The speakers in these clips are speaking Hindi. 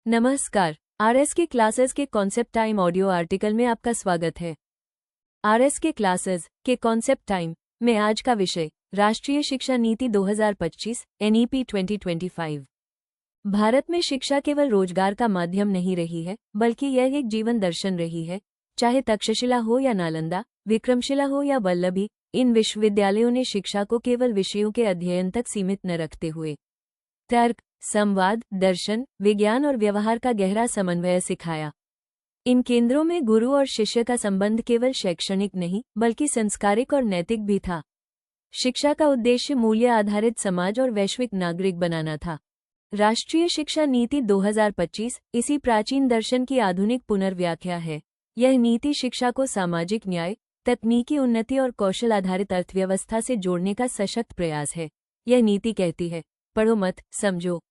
नमस्कार। आरएस के क्लासेस के कॉन्सेप्ट टाइम ऑडियो आर्टिकल में आपका स्वागत है। आरएस के क्लासेस के कॉन्सेप्ट टाइम में आज का विषय राष्ट्रीय शिक्षा नीति 2025 एनईपी 2025। भारत में शिक्षा केवल रोजगार का माध्यम नहीं रही है, बल्कि यह एक जीवन दर्शन रही है। चाहे तक्षशिला हो या नालंदा, विक्रमशिला हो या वल्लभी, इन विश्वविद्यालयों ने शिक्षा को केवल विषयों के अध्ययन तक सीमित न रखते हुए तर्क, संवाद, दर्शन, विज्ञान और व्यवहार का गहरा समन्वय सिखाया। इन केंद्रों में गुरु और शिष्य का संबंध केवल शैक्षणिक नहीं, बल्कि संस्कारिक और नैतिक भी था। शिक्षा का उद्देश्य मूल्य आधारित समाज और वैश्विक नागरिक बनाना था। राष्ट्रीय शिक्षा नीति 2025 इसी प्राचीन दर्शन की आधुनिक पुनर्व्याख्या है। यह नीति शिक्षा को सामाजिक न्याय, तकनीकी उन्नति और कौशल आधारित अर्थव्यवस्था से जोड़ने का सशक्त प्रयास है। यह नीति कहती है, पढ़ो मत, समझो,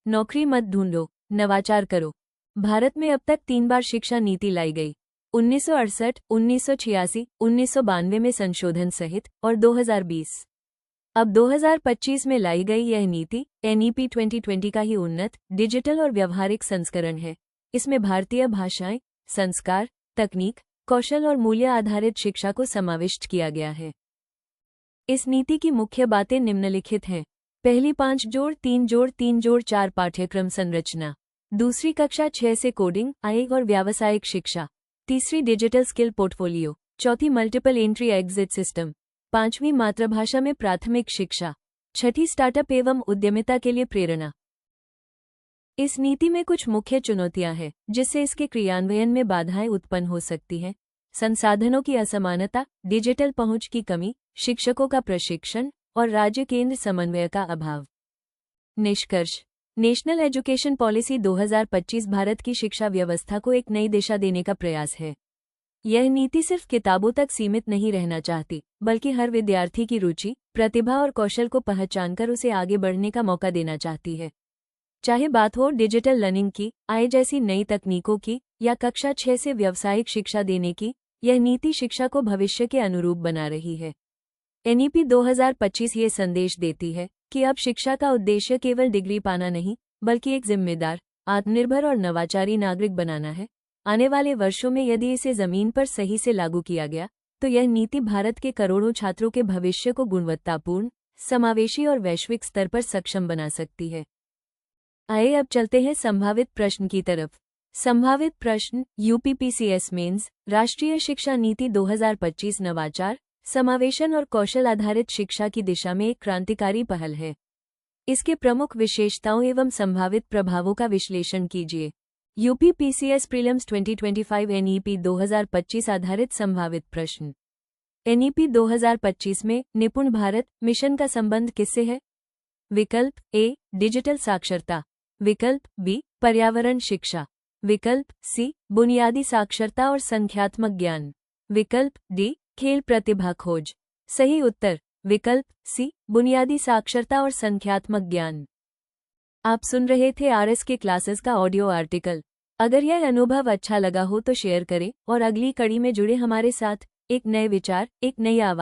नौकरी मत ढूंढो, नवाचार करो। भारत में अब तक 3 बार शिक्षा नीति लाई गई, 1968, 1986, 1992 में संशोधन सहित और 2020। अब 2025 में लाई गई यह नीति एनईपी 2020 का ही उन्नत, डिजिटल और व्यावहारिक संस्करण है। इसमें भारतीय भाषाएं, संस्कार, तकनीक, कौशल और मूल्य आधारित शिक्षा को समाविष्ट किया गया है। इस नीति की मुख्य बातें निम्नलिखित हैं। पहली 5+3+3+4 पाठ्यक्रम संरचना। दूसरी कक्षा 6 से कोडिंग, आई और व्यावसायिक शिक्षा। तीसरी डिजिटल स्किल पोर्टफोलियो। चौथी मल्टीपल एंट्री एग्जिट सिस्टम। पांचवी मातृभाषा में प्राथमिक शिक्षा। छठी स्टार्टअप एवं उद्यमिता के लिए प्रेरणा। इस नीति में कुछ मुख्य चुनौतियां हैं जिससे इसके क्रियान्वयन में बाधाएं उत्पन्न हो सकती हैं। संसाधनों की असमानता, डिजिटल पहुंच की कमी, शिक्षकों का प्रशिक्षण और राज्य केंद्र समन्वय का अभाव। निष्कर्ष। नेशनल एजुकेशन पॉलिसी 2025 भारत की शिक्षा व्यवस्था को एक नई दिशा देने का प्रयास है। यह नीति सिर्फ किताबों तक सीमित नहीं रहना चाहती, बल्कि हर विद्यार्थी की रुचि, प्रतिभा और कौशल को पहचानकर उसे आगे बढ़ने का मौका देना चाहती है। चाहे बात हो डिजिटल लर्निंग की, आई जैसी नई तकनीकों की, या कक्षा 6 से व्यावसायिक शिक्षा देने की, यह नीति शिक्षा को भविष्य के अनुरूप बना रही है। एनईपी 2025 ये संदेश देती है कि अब शिक्षा का उद्देश्य केवल डिग्री पाना नहीं, बल्कि एक जिम्मेदार, आत्मनिर्भर और नवाचारी नागरिक बनाना है। आने वाले वर्षों में यदि इसे जमीन पर सही से लागू किया गया, तो यह नीति भारत के करोड़ों छात्रों के भविष्य को गुणवत्तापूर्ण, समावेशी और वैश्विक स्तर पर सक्षम बना सकती है। आइए अब चलते हैं संभावित प्रश्न की तरफ। संभावित प्रश्न। यूपीपीसीएस मेंस, राष्ट्रीय शिक्षा नीति 2025 नवाचार, समावेशन और कौशल आधारित शिक्षा की दिशा में एक क्रांतिकारी पहल है। इसके प्रमुख विशेषताओं एवं संभावित प्रभावों का विश्लेषण कीजिए। यूपीपीसीएस प्रीलिम्स 2025 एनईपी 2025 आधारित संभावित प्रश्न। एनईपी 2025 में निपुण भारत मिशन का संबंध किससे है? विकल्प ए, डिजिटल साक्षरता। विकल्प बी, पर्यावरण शिक्षा। विकल्प सी, बुनियादी साक्षरता और संख्यात्मक ज्ञान। विकल्प डी, खेल प्रतिभा खोज। सही उत्तर विकल्प सी, बुनियादी साक्षरता और संख्यात्मक ज्ञान। आप सुन रहे थे आरएस के क्लासेस का ऑडियो आर्टिकल। अगर यह अनुभव अच्छा लगा हो तो शेयर करें और अगली कड़ी में जुड़े हमारे साथ। एक नए विचार, एक नई आवाज।